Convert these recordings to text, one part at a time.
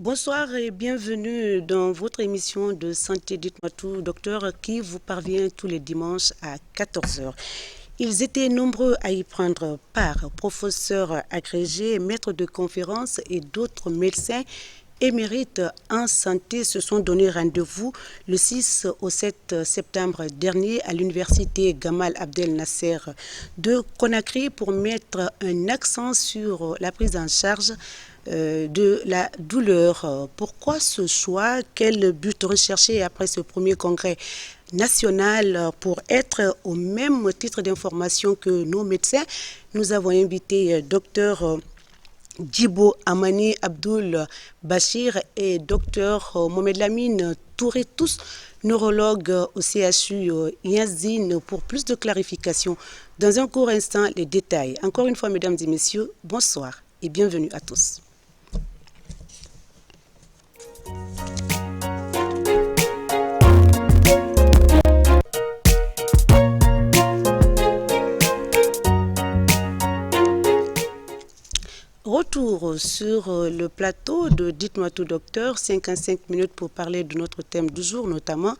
Bonsoir et bienvenue dans votre émission de Santé Dites-moi tout, docteur, qui vous parvient tous les dimanches à 14 heures. Ils étaient nombreux à y prendre part, professeurs agrégés, maîtres de conférences et d'autres médecins émérites en santé se sont donné rendez-vous le 6 au 7 septembre dernier à l'université Gamal Abdel Nasser de Conakry pour mettre un accent sur la prise en charge de la douleur. Pourquoi ce choix? Quel but recherché après ce premier congrès national pour être au même titre d'information que nos médecins? Nous avons invité Dr Djibo Amani Abdul Bachir et Dr Mohamed Lamine Touré, tous neurologues au CHU Yazine, pour plus de clarification. Dans un court instant, les détails. Encore une fois, mesdames et messieurs, bonsoir et bienvenue à tous. Retour sur le plateau de Dites-moi tout, docteur, 55 minutes pour parler de notre thème du jour, notamment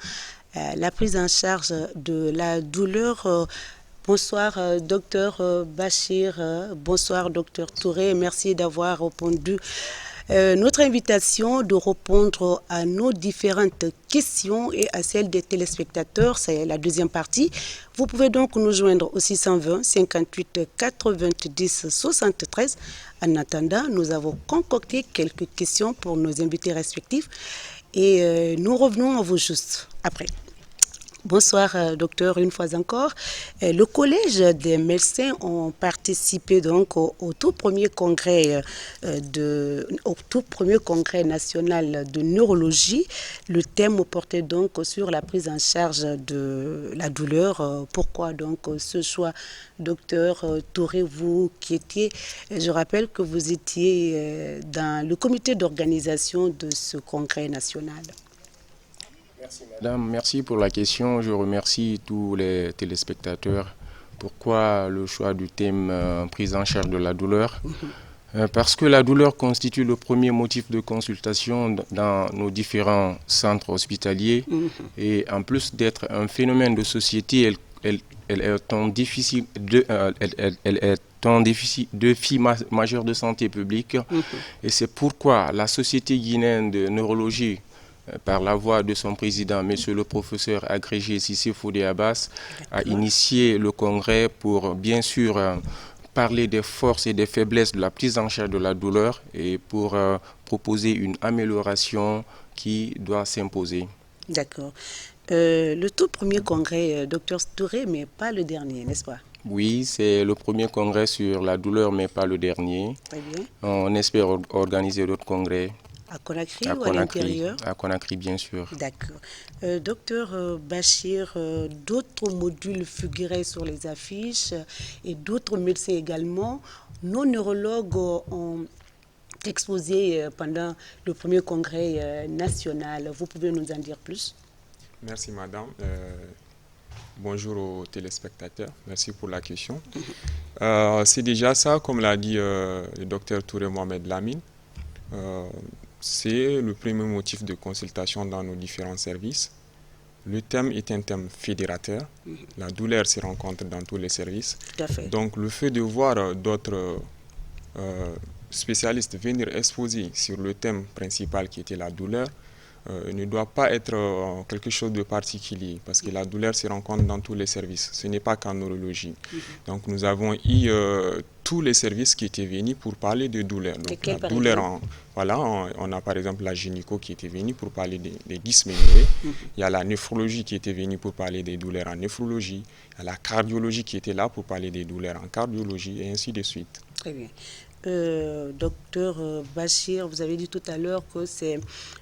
la prise en charge de la douleur. Bonsoir, docteur Bachir. Bonsoir, docteur Touré. Merci d'avoir répondu notre invitation de répondre à nos différentes questions et à celles des téléspectateurs. C'est la deuxième partie. Vous pouvez donc nous joindre au 620 58 90 73. En attendant, nous avons concocté quelques questions pour nos invités respectifs et nous revenons à vous juste après. Bonsoir, docteur, une fois encore. Le Collège des médecins ont participé donc au tout premier congrès national de neurologie. Le thème portait donc sur la prise en charge de la douleur. Pourquoi donc ce choix, docteur Touré, vous qui étiez, je rappelle que vous étiez dans le comité d'organisation de ce congrès national. Merci madame, merci pour la question. Je remercie tous les téléspectateurs. Pourquoi le choix du thème prise en charge de la douleur? Parce que la douleur constitue le premier motif de consultation dans nos différents centres hospitaliers et en plus d'être un phénomène de société, elle est un déficit défi majeur de santé publique et c'est pourquoi la Société guinéenne de neurologie, par la voix de son président, monsieur le professeur agrégé Cissé Foudé Abbas, a initié le congrès pour bien sûr parler des forces et des faiblesses de la prise en charge de la douleur et pour proposer une amélioration qui doit s'imposer. D'accord. Le tout premier congrès, docteur Touré, mais pas le dernier, n'est-ce pas? Oui, c'est le premier congrès sur la douleur, mais pas le dernier. Très bien. On espère organiser d'autres congrès. À Conakry ou à l'intérieur? À Conakry, bien sûr. D'accord. Docteur Bachir, d'autres modules figuraient sur les affiches et d'autres médecins également. Nos neurologues ont exposé pendant le premier congrès national. Vous pouvez nous en dire plus? Merci madame. Bonjour aux téléspectateurs. Merci pour la question. C'est déjà ça, comme l'a dit le docteur Touré Mohamed Lamine. C'est le premier motif de consultation dans nos différents services. Le thème est un thème fédérateur. La douleur se rencontre dans tous les services. Tout à fait. Donc le fait de voir d'autres spécialistes venir exposer sur le thème principal qui était la douleur ne doit pas être quelque chose de particulier parce que la douleur se rencontre dans tous les services. Ce n'est pas qu'en neurologie. Donc nous avons eu tous les services qui étaient venus pour parler de douleur. Donc, la douleur, on a par exemple la gynéco qui était venue pour parler des dysménorrhées. Il y a la néphrologie qui était venue pour parler des douleurs en néphrologie. Il y a la cardiologie qui était là pour parler des douleurs en cardiologie et ainsi de suite. Très bien. Docteur Bachir, vous avez dit tout à l'heure que c'est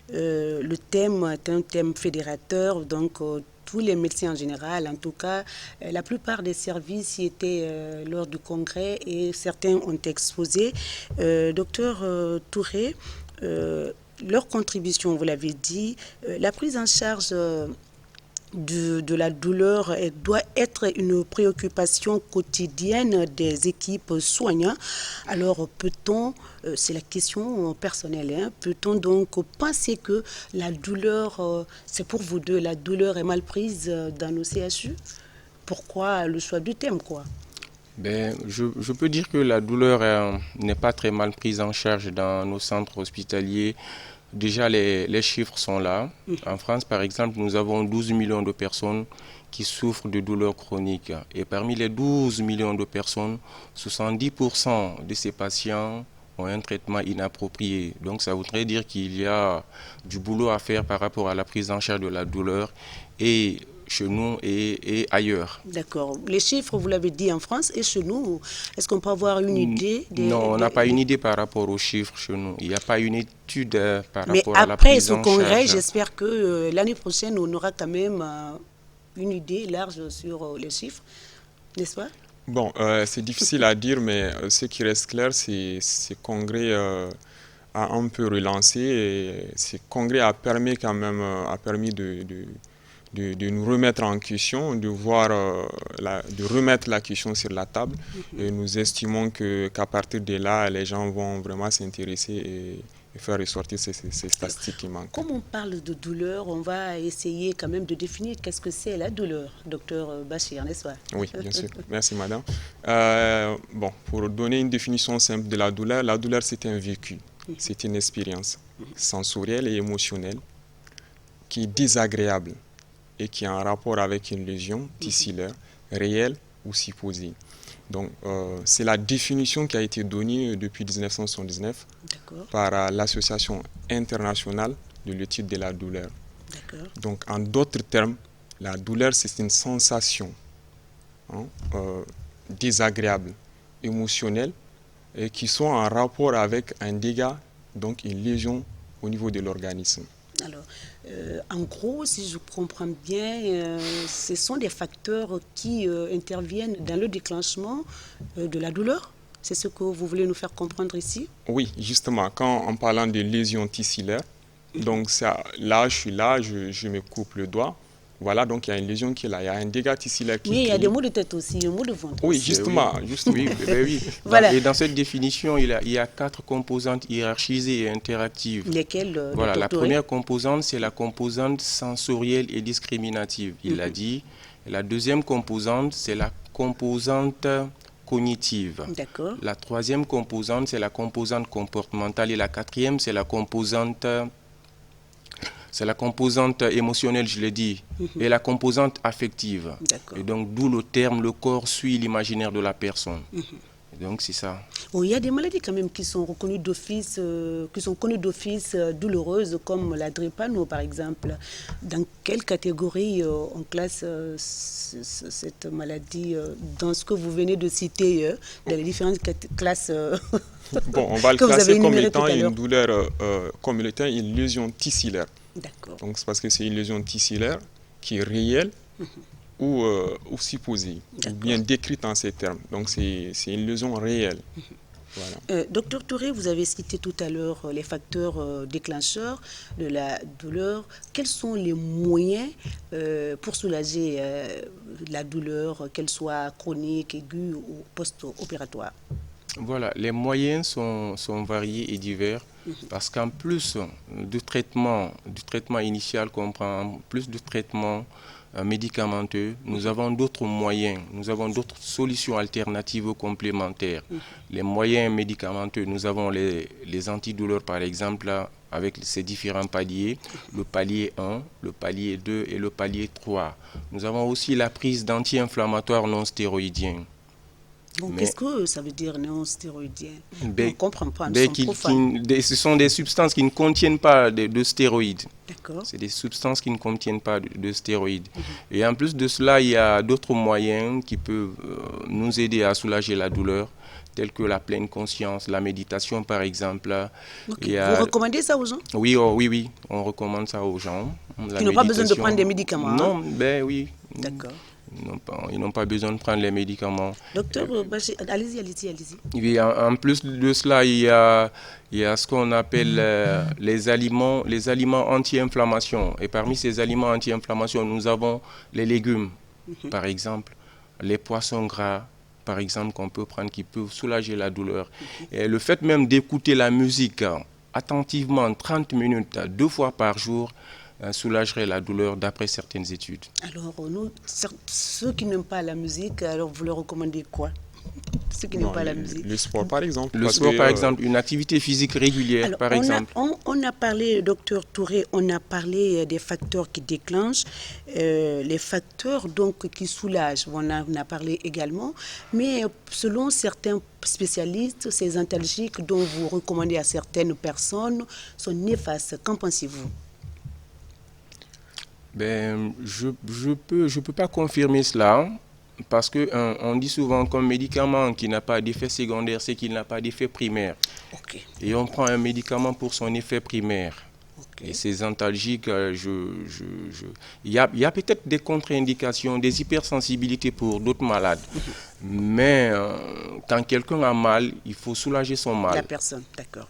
le thème est un thème fédérateur, donc tous les médecins en général, en tout cas, la plupart des services y étaient lors du congrès et certains ont exposé. Docteur Touré, leur contribution, vous l'avez dit, la prise en charge de la douleur doit être une préoccupation quotidienne des équipes soignantes. Alors peut-on, c'est la question personnelle, hein, peut-on donc penser que la douleur, c'est pour vous deux, la douleur est mal prise dans nos CHU? Pourquoi le choix du thème, quoi? Je peux dire que la douleur n'est pas très mal prise en charge dans nos centres hospitaliers. Déjà, les chiffres sont là. En France, par exemple, nous avons 12 millions de personnes qui souffrent de douleurs chroniques. Et parmi les 12 millions de personnes, 70% de ces patients ont un traitement inapproprié. Donc, ça voudrait dire qu'il y a du boulot à faire par rapport à la prise en charge de la douleur et chez nous et ailleurs. D'accord. Les chiffres, vous l'avez dit en France et chez nous, est-ce qu'on peut avoir une idée Non, on n'a pas une idée par rapport aux chiffres chez nous. Il n'y a pas une étude par rapport à la après prise ce en congrès, charge. j'espère que l'année prochaine, on aura quand même une idée large sur les chiffres, n'est-ce pas? Bon, c'est difficile à dire, mais ce qui reste clair, c'est ce congrès a un peu relancé et ce congrès a permis quand même, de nous remettre en question, de voir, de remettre la question sur la table. Et nous estimons qu'à partir de là, les gens vont vraiment s'intéresser et faire ressortir ces statistiques qui manquent. Comme on parle de douleur, on va essayer quand même de définir qu'est-ce que c'est la douleur, docteur Bachir, n'est-ce pas? Oui, bien sûr. Merci, madame. Bon, pour donner une définition simple de la douleur, c'est un vécu. C'est une expérience sensorielle et émotionnelle qui est désagréable et qui est en rapport avec une lésion tissulaire réelle ou supposée. Donc, c'est la définition qui a été donnée depuis 1979 par l'Association internationale de l'étude de la douleur. Donc, en d'autres termes, la douleur, c'est une sensation désagréable, émotionnelle, et qui sont en rapport avec un dégât, donc une lésion au niveau de l'organisme. Alors, en gros, si je comprends bien, ce sont des facteurs qui interviennent dans le déclenchement de la douleur. C'est ce que vous voulez nous faire comprendre ici? Oui, justement, quand en parlant de lésions tissulaires, donc ça, là, je me coupe le doigt. Voilà, donc il y a une lésion qui est là, il y a un dégât tissulaire qui est. Mais il y a des maux de tête aussi, des maux de ventre. Oui, aussi. justement. Oui, oui. Voilà. Et dans cette définition, il y a 4 composantes hiérarchisées et interactives. Lesquelles? Voilà, la première composante, c'est la composante sensorielle et discriminative, il l'a dit. Et la deuxième composante, c'est la composante cognitive. D'accord. La troisième composante, c'est la composante comportementale. Et la quatrième, c'est la composante émotionnelle, je l'ai dit, et la composante affective. Et donc, d'où le terme, le corps suit l'imaginaire de la personne. Et donc, c'est ça. Oh, il y a des maladies quand même qui sont reconnues d'office, connues d'office douloureuses, comme la drépano, par exemple. Dans quelle catégorie on classe cette maladie dans ce que vous venez de citer, dans les différentes classes Bon, on va le classer comme étant une douleur, comme étant une lésion tissulaire. D'accord. Donc, c'est parce que c'est une lésion tissulaire qui est réelle ou supposée, ou bien décrite en ces termes. Donc, c'est une lésion réelle. Voilà. Docteur Touré, vous avez cité tout à l'heure les facteurs déclencheurs de la douleur. Quels sont les moyens pour soulager la douleur, qu'elle soit chronique, aiguë ou post-opératoire? Voilà, les moyens sont variés et divers parce qu'en plus du traitement initial qu'on prend, en plus du traitement médicamenteux, nous avons d'autres moyens, nous avons d'autres solutions alternatives complémentaires. Les moyens médicamenteux, nous avons les antidouleurs par exemple, avec ces différents paliers, le palier 1, le palier 2 et le palier 3. Nous avons aussi la prise d'anti-inflammatoires non stéroïdiens. Bon, Mais- qu'est-ce que ça veut dire néostéroïdien? On Ben- ne comprend pas, nous ben, sommes profanes. ce sont des substances qui ne contiennent pas de stéroïdes. D'accord. C'est des substances qui ne contiennent pas de stéroïdes. Et en plus de cela, il y a d'autres moyens qui peuvent nous aider à soulager la douleur, tels que la pleine conscience, la méditation par exemple. Ok. Il y a- Vous recommandez ça aux gens Oui, oui, on recommande ça aux gens. La qui n'ont pas besoin de méditation. prendre des médicaments? Hein? Non, ben oui. D'accord. Ils n'ont pas besoin de prendre les médicaments. Docteur, allez-y. Oui, en plus de cela, il y a ce qu'on appelle les aliments anti-inflammation. Et parmi ces aliments anti-inflammation, nous avons les légumes, par exemple, les poissons gras, par exemple, qu'on peut prendre, qui peuvent soulager la douleur. Et le fait même d'écouter la musique attentivement 30 minutes, 2 fois par jour, soulagerait la douleur d'après certaines études. Alors, nous, ceux qui n'aiment pas la musique, alors vous leur recommandez quoi? Ceux qui n'aiment Non, pas la musique. le sport, par exemple. Le parce sport, que, par exemple, une activité physique régulière, Alors, par exemple. On a parlé, docteur Touré, on a parlé des facteurs qui déclenchent, les facteurs donc qui soulagent, on a parlé également, mais selon certains spécialistes, ces antalgiques dont vous recommandez à certaines personnes sont néfastes. Qu'en pensez-vous? Ben, je peux pas confirmer cela parce que on dit souvent qu'un médicament qui n'a pas d'effet secondaire, c'est qu'il n'a pas d'effet primaire. Ok. Et on prend un médicament pour son effet primaire. Ok. Et ces antalgiques, il y a peut-être des contre-indications, des hypersensibilités pour d'autres malades. Mais quand quelqu'un a mal, il faut soulager son La mal. personne, d'accord.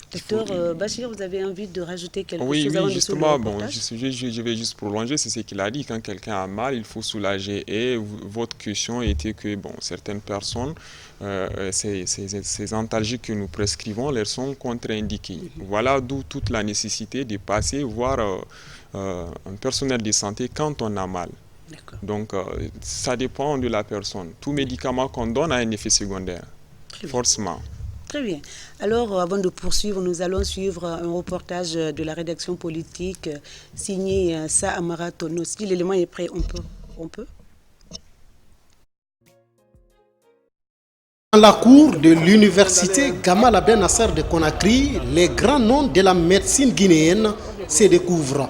Docteur Bachir, vous avez envie de rajouter quelque Oui, chose avant oui, de suivre le justement, bon, reportage? je vais juste prolonger, c'est ce qu'il a dit, quand quelqu'un a mal, il faut soulager. Et votre question était que, bon, certaines personnes, ces antalgiques que nous prescrivons, leur sont contre-indiquées. Voilà d'où toute la nécessité de passer voir un personnel de santé quand on a mal. D'accord. Donc, ça dépend de la personne. Tout médicament qu'on donne a un effet secondaire, Très bien. forcément. Très bien. Alors, avant de poursuivre, nous allons suivre un reportage de la rédaction politique signé Sa Amara Tono. Si l'élément est prêt, on peut. Dans la cour de l'université Gamal Abdel Nasser de Conakry, les grands noms de la médecine guinéenne se découvrent.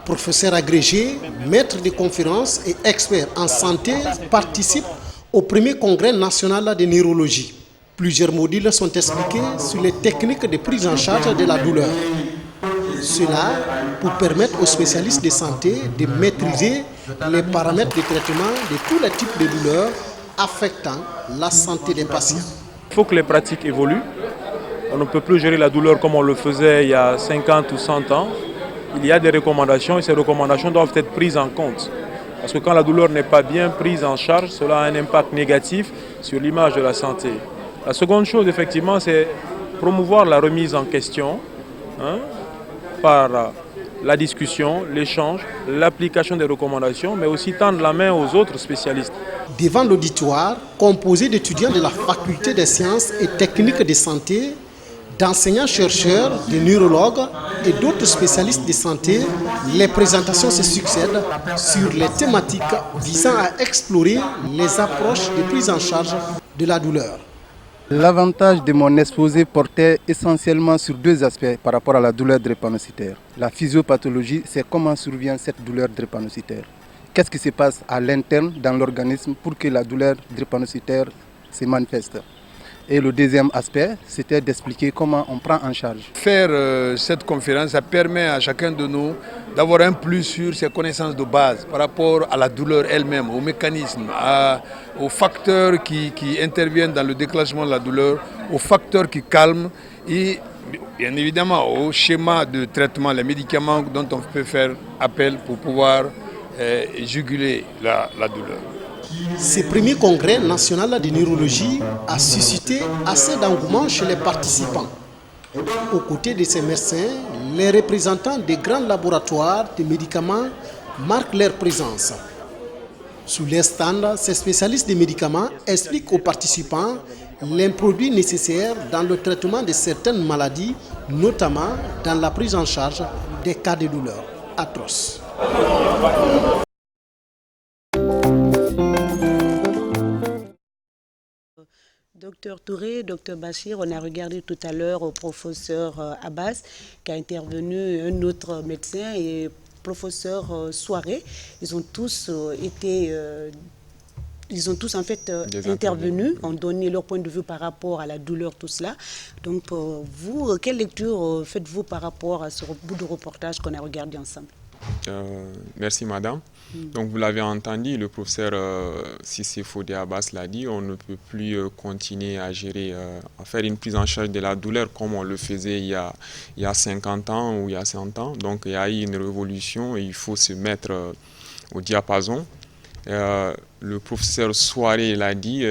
Professeurs agrégés, maîtres de conférences et experts en santé participent au premier congrès national de neurologie. Plusieurs modules sont expliqués sur les techniques de prise en charge de la douleur. Cela pour permettre aux spécialistes de santé de maîtriser les paramètres de traitement de tous les types de douleurs affectant la santé des patients. Il faut que les pratiques évoluent. On ne peut plus gérer la douleur comme on le faisait il y a 50 ou 100 ans. Il y a des recommandations et ces recommandations doivent être prises en compte. Parce que quand la douleur n'est pas bien prise en charge, cela a un impact négatif sur l'image de la santé. La seconde chose, effectivement, c'est promouvoir la remise en question par la discussion, l'échange, l'application des recommandations, mais aussi tendre la main aux autres spécialistes. Devant l'auditoire, composé d'étudiants de la faculté des sciences et techniques de santé, d'enseignants-chercheurs, de neurologues et d'autres spécialistes de santé, les présentations se succèdent sur les thématiques visant à explorer les approches de prise en charge de la douleur. L'avantage de mon exposé portait essentiellement sur deux aspects par rapport à la douleur drépanocytaire. La physiopathologie, c'est comment survient cette douleur drépanocytaire. Qu'est-ce qui se passe à l'interne dans l'organisme pour que la douleur drépanocytaire se manifeste. Et le deuxième aspect, c'était d'expliquer comment on prend en charge. Faire cette conférence, ça permet à chacun de nous d'avoir un plus sur ses connaissances de base par rapport à la douleur elle-même, aux mécanismes, aux facteurs qui interviennent dans le déclenchement de la douleur, aux facteurs qui calment et bien évidemment au schéma de traitement, les médicaments dont on peut faire appel pour pouvoir juguler la douleur. Ce premier congrès national de neurologie a suscité assez d'engouement chez les participants. Aux côtés de ces médecins, les représentants des grands laboratoires de médicaments marquent leur présence. Sous les stands, ces spécialistes des médicaments expliquent aux participants les produits nécessaires dans le traitement de certaines maladies, notamment dans la prise en charge des cas de douleur atroces. Docteur Touré, docteur Bachir, on a regardé tout à l'heure au professeur Abbas qui a intervenu, un autre médecin et professeur Soiré. Ils ont tous en fait intervenu, ont donné leur point de vue par rapport à la douleur, tout cela. Donc vous, quelle lecture faites-vous par rapport à ce bout de reportage qu'on a regardé ensemble? Merci madame. Donc vous l'avez entendu, le professeur Cissé Fodé Abbas l'a dit, on ne peut plus continuer à gérer, à faire une prise en charge de la douleur comme on le faisait il y a 50 ans ou il y a 100 ans. Donc il y a eu une révolution et il faut se mettre au diapason. Le professeur Soiré l'a dit,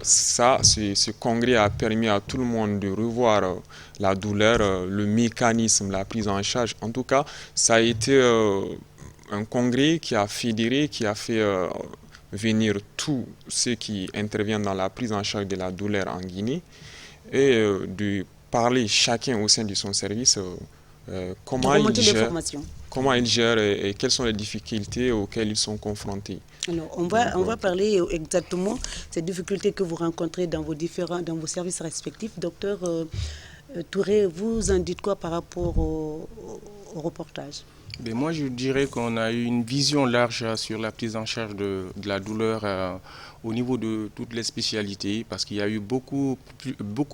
ce congrès a permis à tout le monde de revoir la douleur, le mécanisme, la prise en charge. En tout cas, ça a été un congrès qui a fédéré, qui a fait venir tous ceux qui interviennent dans la prise en charge de la douleur en Guinée et de parler chacun au sein de son service comment ils gèrent et quelles sont les difficultés auxquelles ils sont confrontés. Alors, on va parler exactement ces difficultés que vous rencontrez dans vos services respectifs. Docteur Touré, vous en dites quoi par rapport au reportage? Mais moi, je dirais qu'on a eu une vision large sur la prise en charge de la douleur au niveau de toutes les spécialités, parce qu'il y a eu beaucoup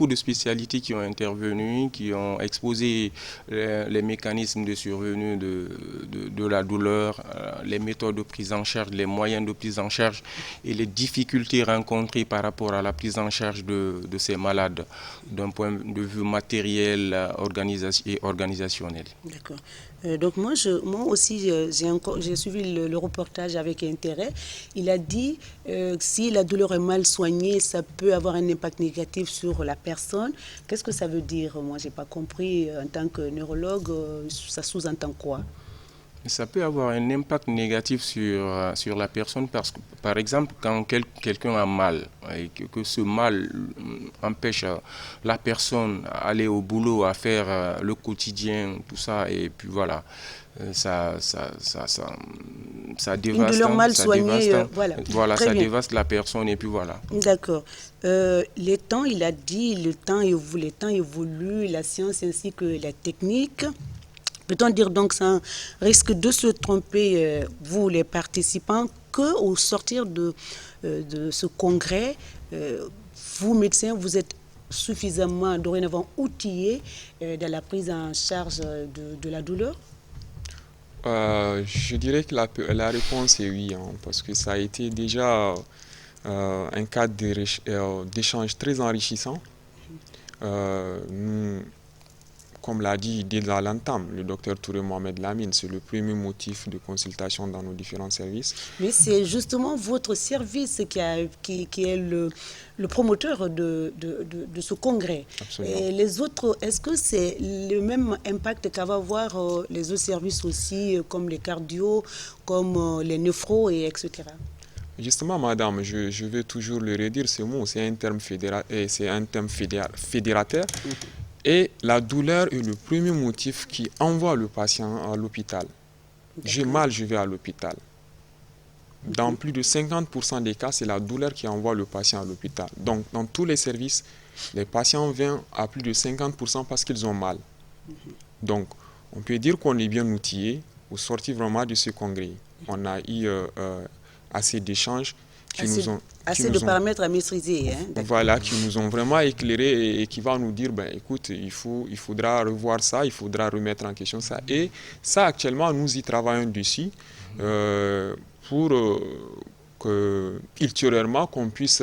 de spécialités qui ont intervenu, qui ont exposé les mécanismes de survenue de la douleur, les méthodes de prise en charge, les moyens de prise en charge et les difficultés rencontrées par rapport à la prise en charge de ces malades d'un point de vue matériel et organisationnel. D'accord. Donc moi aussi, j'ai suivi le reportage avec intérêt. Il a dit si la douleur est mal soignée, ça peut avoir un impact négatif sur la personne. Qu'est-ce que ça veut dire? Moi, je n'ai pas compris. En tant que neurologue, ça sous-entend quoi? Ça peut avoir un impact négatif sur la personne parce que, par exemple, quand quelqu'un a mal et que ce mal empêche la personne d'aller au boulot, à faire le quotidien, tout ça, et puis voilà, ça dévaste. Une douleur mal soignée, voilà, ça dévaste la personne et puis voilà. D'accord. Les temps, il a dit, les temps évoluent, la science ainsi que la technique. Peut-on dire donc ça risque de se tromper, vous les participants, qu'au sortir de ce congrès, vous médecins, vous êtes suffisamment dorénavant outillés dans la prise en charge de la douleur? Je dirais que la réponse est oui, parce que ça a été déjà un cadre d'échange très enrichissant. Comme l'a dit dès l'entame, le docteur Touré Mohamed Lamine, c'est le premier motif de consultation dans nos différents services. Mais c'est justement votre service qui est le promoteur de ce congrès. Absolument. Et les autres, est-ce que c'est le même impact qu'va avoir les autres services aussi, comme les cardio, comme les néphros, et etc.? Justement, madame, je vais toujours le redire, ce mot, c'est un terme fédérateur. Et la douleur est le premier motif qui envoie le patient à l'hôpital. J'ai mal, je vais à l'hôpital. Dans plus de 50% des cas, c'est la douleur qui envoie le patient à l'hôpital. Donc, dans tous les services, les patients viennent à plus de 50% parce qu'ils ont mal. Donc, on peut dire qu'on est bien outillé au sortir vraiment de ce congrès. On a eu assez d'échanges qui nous ont... Assez de paramètres à maîtriser. Voilà, qui nous ont vraiment éclairés et qui vont nous dire, écoute, il faudra revoir ça, il faudra remettre en question ça. Et ça, actuellement, nous y travaillons dessus pour que, ultérieurement, qu'on puisse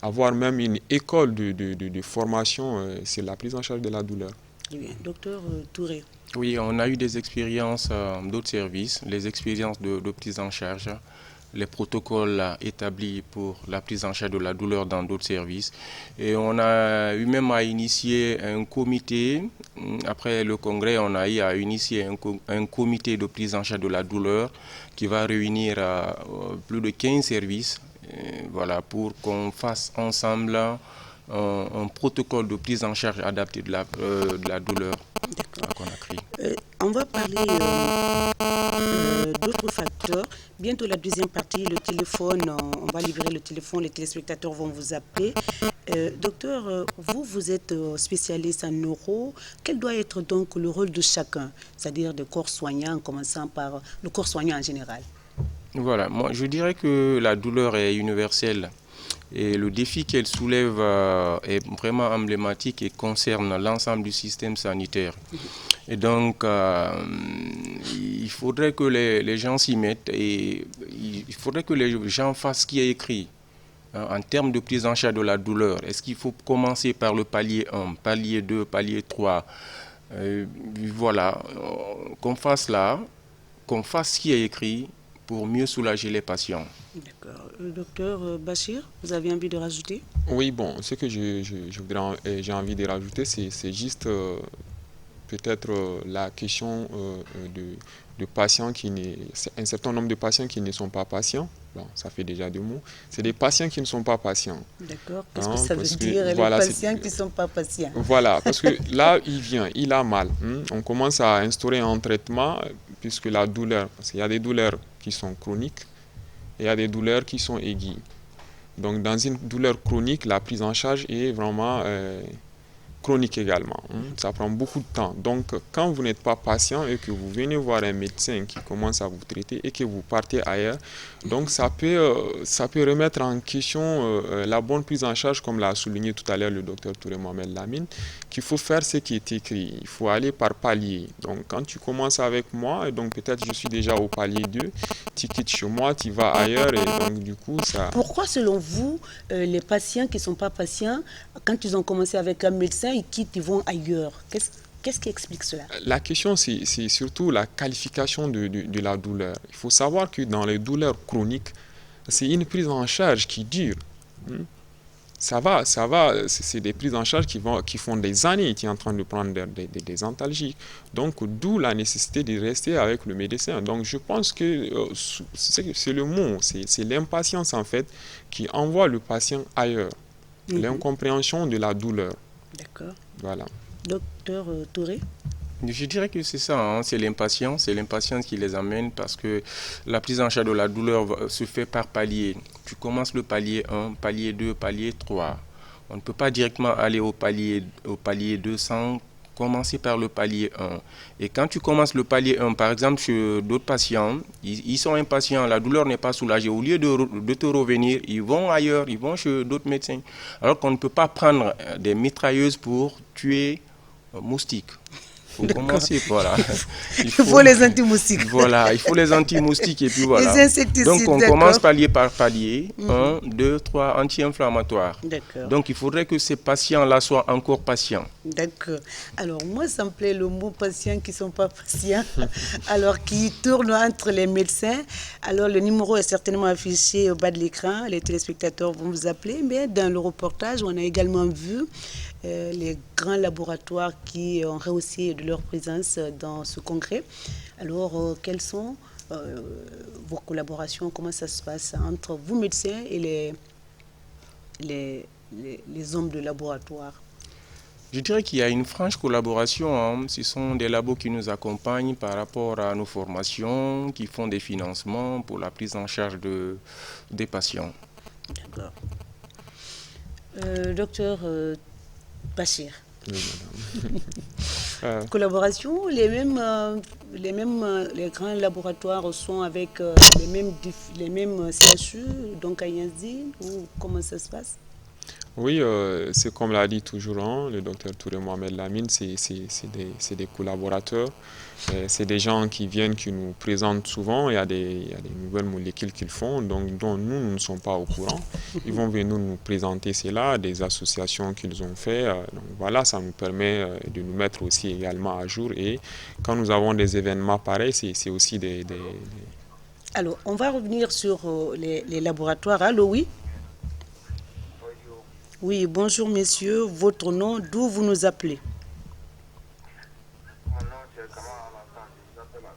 avoir même une école de formation sur la prise en charge de la douleur. Bien. Docteur Touré. Oui, on a eu des expériences d'autres services, les expériences de prise en charge, les protocoles établis pour la prise en charge de la douleur dans d'autres services. Et on a eu même à initier un comité, après le congrès, on a eu à initier un comité de prise en charge de la douleur qui va réunir plus de 15 services, voilà, pour qu'on fasse ensemble un protocole de prise en charge adapté de la douleur à Conakry. On va parler d'autres facteurs, Bientôt la deuxième partie, le téléphone, on va libérer le téléphone, les téléspectateurs vont vous appeler. Docteur, vous êtes spécialiste en neuro. Quel doit être donc le rôle de chacun, c'est-à-dire des corps soignants, en commençant par le corps soignant en général? Voilà, moi je dirais que la douleur est universelle et le défi qu'elle soulève est vraiment emblématique et concerne l'ensemble du système sanitaire. Et donc, il faudrait que les gens s'y mettent et il faudrait que les gens fassent ce qui est écrit. En termes de prise en charge de la douleur, est-ce qu'il faut commencer par le palier 1, palier 2, palier 3 voilà, qu'on fasse ce qui est écrit pour mieux soulager les patients. D'accord. Docteur Bachir, vous avez envie de rajouter? Oui, bon, ce que j'ai envie de rajouter, c'est juste peut-être la question de patients un certain nombre de patients qui ne sont pas patients. Bon, ça fait déjà 2 mots. C'est des patients qui ne sont pas patients. D'accord. Qu'est-ce que ça veut dire, les patients qui ne sont pas patients? Voilà, parce que là, il a mal. On commence à instaurer un traitement, puisque la douleur, parce qu'il y a des douleurs qui sont chroniques et il y a des douleurs qui sont aiguës. Donc, dans une douleur chronique, la prise en charge est vraiment chronique également. Ça prend beaucoup de temps. Donc, quand vous n'êtes pas patient et que vous venez voir un médecin qui commence à vous traiter et que vous partez ailleurs, donc ça peut remettre en question la bonne prise en charge, comme l'a souligné tout à l'heure le docteur Touré Mohamed Lamine, qu'il faut faire ce qui est écrit. Il faut aller par palier. Donc, quand tu commences avec moi, et donc peut-être je suis déjà au palier 2, tu quittes chez moi, tu vas ailleurs et donc du coup ça... Pourquoi selon vous, les patients qui ne sont pas patients, quand ils ont commencé avec un médecin, ils quittent, ils vont ailleurs? Qu'est-ce qui explique cela? La question, c'est surtout la qualification de la douleur. Il faut savoir que dans les douleurs chroniques, c'est une prise en charge qui dure. Ça va, c'est des prises en charge qui font des années. Tu es en train de prendre des antalgiques. Donc, d'où la nécessité de rester avec le médecin. Donc, je pense que c'est le mot, c'est l'impatience en fait qui envoie le patient ailleurs. L'incompréhension de la douleur. D'accord. Voilà. Docteur Touré? Je dirais que c'est ça, c'est l'impatience qui les amène parce que la prise en charge de la douleur se fait par palier. Tu commences le palier 1, palier 2, palier 3. On ne peut pas directement aller au palier 2 sans commencer par le palier 1. Et quand tu commences le palier 1, par exemple, chez d'autres patients, ils sont impatients, la douleur n'est pas soulagée. Au lieu de te revenir, ils vont ailleurs, ils vont chez d'autres médecins. Alors qu'on ne peut pas prendre des mitrailleuses pour tuer moustiques. Il faut commencer, voilà. Il faut les anti-moustiques. Voilà, il faut les anti-moustiques et puis voilà. Les insecticides, donc on commence palier par palier, 1, 2, 3, anti-inflammatoires. D'accord. Donc il faudrait que ces patients-là soient encore patients. D'accord. Alors moi, ça me plaît le mot patients qui ne sont pas patients, alors qui tournent entre les médecins. Alors le numéro est certainement affiché au bas de l'écran, les téléspectateurs vont vous appeler, mais dans le reportage, on a également vu les grands laboratoires qui ont rehaussé de leur présence dans ce congrès. Alors, quelles sont vos collaborations? Comment ça se passe entre vous, médecins, et les hommes de laboratoire? Je dirais qu'il y a une franche collaboration. Ce sont des labos qui nous accompagnent par rapport à nos formations, qui font des financements pour la prise en charge des patients. D'accord. Docteur Bachir. Oui, Collaboration, les grands laboratoires sont avec les mêmes CHU, donc à Yazdine, ou comment ça se passe? Oui, c'est comme l'a dit toujours le docteur Touré Mohamed Lamine, c'est des collaborateurs, c'est des gens qui viennent, qui nous présentent souvent, il y a des nouvelles molécules qu'ils font, donc dont nous ne sommes pas au courant. Ils vont venir nous présenter cela, des associations qu'ils ont fait. Donc voilà, ça nous permet de nous mettre aussi également à jour. Et quand nous avons des événements pareils, c'est aussi des... Alors, on va revenir sur les laboratoires. Allô, oui? Oui, bonjour messieurs. Votre nom, d'où vous nous appelez? Mon nom c'est Kamara Alassane, je vous appelle à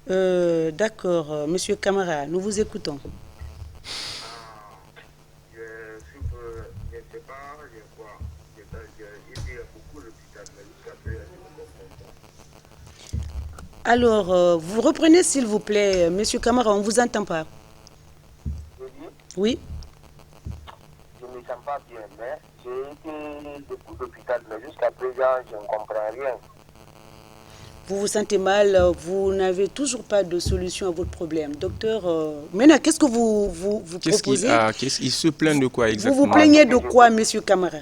Tombouja. D'accord, monsieur Camara, nous vous écoutons. Je ne sais pas, je crois. J'ai été beaucoup l'hôpital, mais jusqu'à présent, je ne comprends Alors, vous reprenez s'il vous plaît, Monsieur Camara, on ne vous entend pas. Je dis, Oui. je ne me sens pas bien, mais j'ai été depuis l'hôpital, mais jusqu'à présent, je ne comprends rien. Vous vous sentez mal, vous n'avez toujours pas de solution à votre problème. Docteur, maintenant, qu'est-ce que vous proposez? Il se plaint de quoi exactement? Vous vous plaignez de quoi, Monsieur Camara?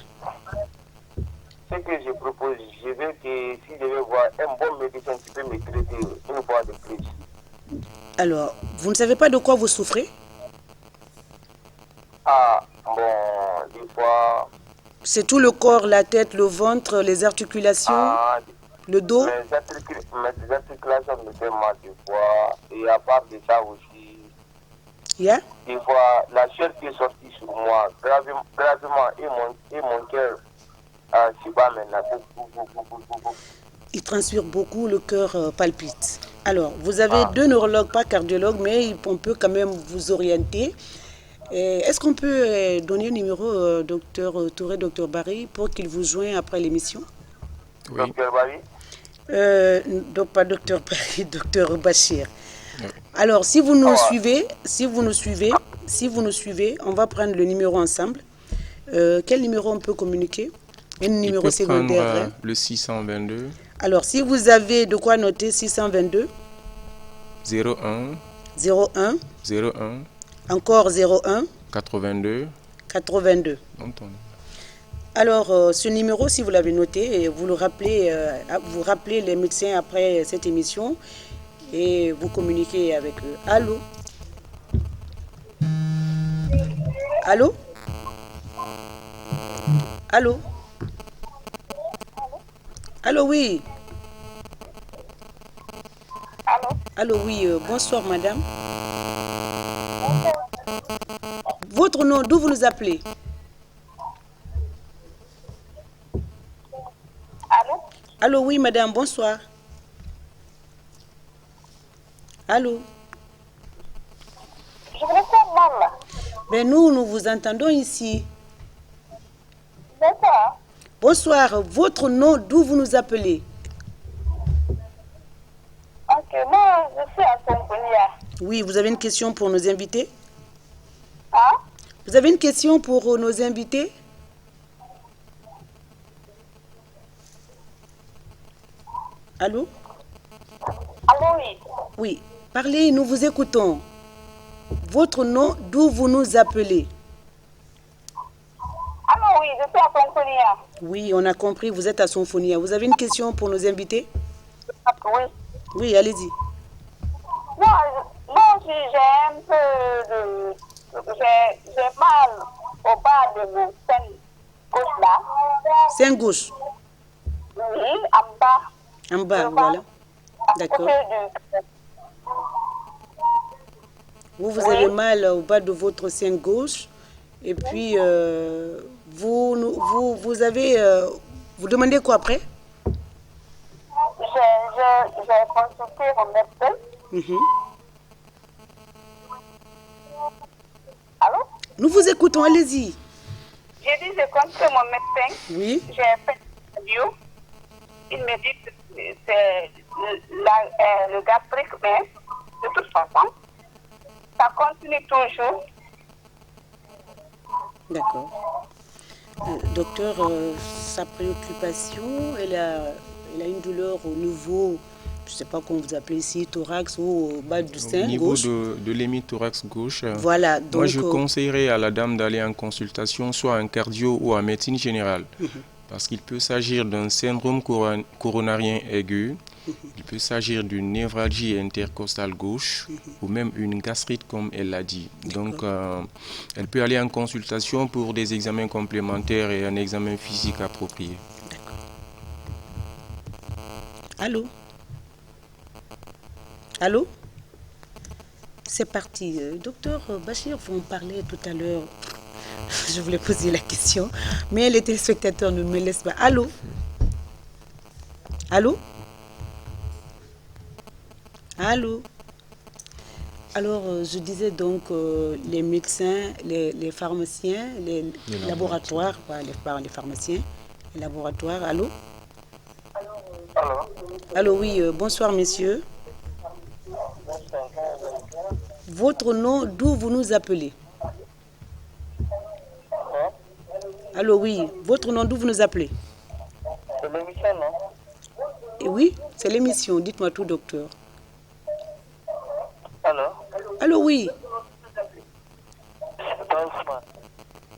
Ce que je propose, je veux que si je veux voir un bon médecin qui peut me traiter une fois de plus. Alors, vous ne savez pas de quoi vous souffrez? Ah, bon, des fois, C'est tout le corps, la tête, le ventre, les articulations, le dos? mes articulations me font mal des fois. Et à part de ça aussi, Yeah? des fois, la chair qui est sortie sur moi, gravement, et mon cœur, c'est pas maintenant. Il transpire beaucoup, le cœur palpite. Alors, vous avez deux neurologues, pas cardiologues, mais on peut quand même vous orienter. Est-ce qu'on peut donner un numéro, docteur Touré, docteur Barry, pour qu'il vous joigne après l'émission? Oui. Docteur Barry? Pas docteur Barry, docteur Bachir. Oui. Alors, si vous nous suivez, on va prendre le numéro ensemble. Quel numéro on peut communiquer? Un numéro secondaire. Prendre, le 622. Alors, si vous avez de quoi noter, 622. 01. 01. 01. Encore 01. 82. 82. Alors, ce numéro, si vous l'avez noté, vous rappelez les médecins après cette émission et vous communiquez avec eux. Allô? Allô? Allô? Allô, oui. Allô? Allô, oui. Bonsoir, madame. Votre nom, d'où vous nous appelez? Allô? Allô, oui, madame, bonsoir. Allô? Je vous entends mal. Ben nous vous entendons ici. Bonsoir. Bonsoir, votre nom, d'où vous nous appelez? Ok, moi je suis à Somponia. Oui, vous avez une question pour nos invités? Hein? Vous avez une question pour nos invités? Allô? Allô, oui. Oui, parlez, nous vous écoutons. Votre nom, d'où vous nous appelez? Allô, oui, je suis à Somponia. Oui, on a compris, vous êtes à Symphonia. Vous avez une question pour nos invités? Oui. Oui, allez-y. Moi aussi, j'ai un peu de... J'ai mal au bas de mon sein gauche là. Sein gauche? Oui, en bas. En bas, voilà. D'accord. Vous avez mal au bas de votre sein gauche. Et puis, vous demandez quoi après? J'ai consulté mon médecin. Allô? Nous vous écoutons, allez-y. J'ai dit, j'ai consulté mon médecin. Oui. J'ai fait une radio. Il me dit que c'est le gastrique, mais de toute façon, ça continue toujours. D'accord. Docteur, sa préoccupation, elle a une douleur au niveau, je ne sais pas comment vous appelez ici, thorax ou au bas du sein gauche. Au niveau de l'hémithorax gauche. Voilà. Donc, moi, je conseillerais à la dame d'aller en consultation, soit en cardio ou en médecine générale. Parce qu'il peut s'agir d'un syndrome coronarien aigu, il peut s'agir d'une névralgie intercostale gauche ou même une gastrite comme elle l'a dit. Donc, elle peut aller en consultation pour des examens complémentaires et un examen physique approprié. D'accord. Allô? Allô? C'est parti. Docteur Bachir, vous me parlez tout à l'heure. Je voulais poser la question, mais les téléspectateurs ne me laissent pas. Allô? Allô? Allô? Alors, je disais donc les médecins, les pharmaciens, les laboratoires, pas les pharmaciens, les laboratoires. Allô? Allô? Allô, oui, bonsoir, messieurs. Votre nom, d'où vous nous appelez? Allô, oui, votre nom, d'où vous nous appelez? C'est l'émission, non? Et oui, c'est l'émission. Dites-moi tout, docteur. Alors? Allô, oui. Ba Ousmane.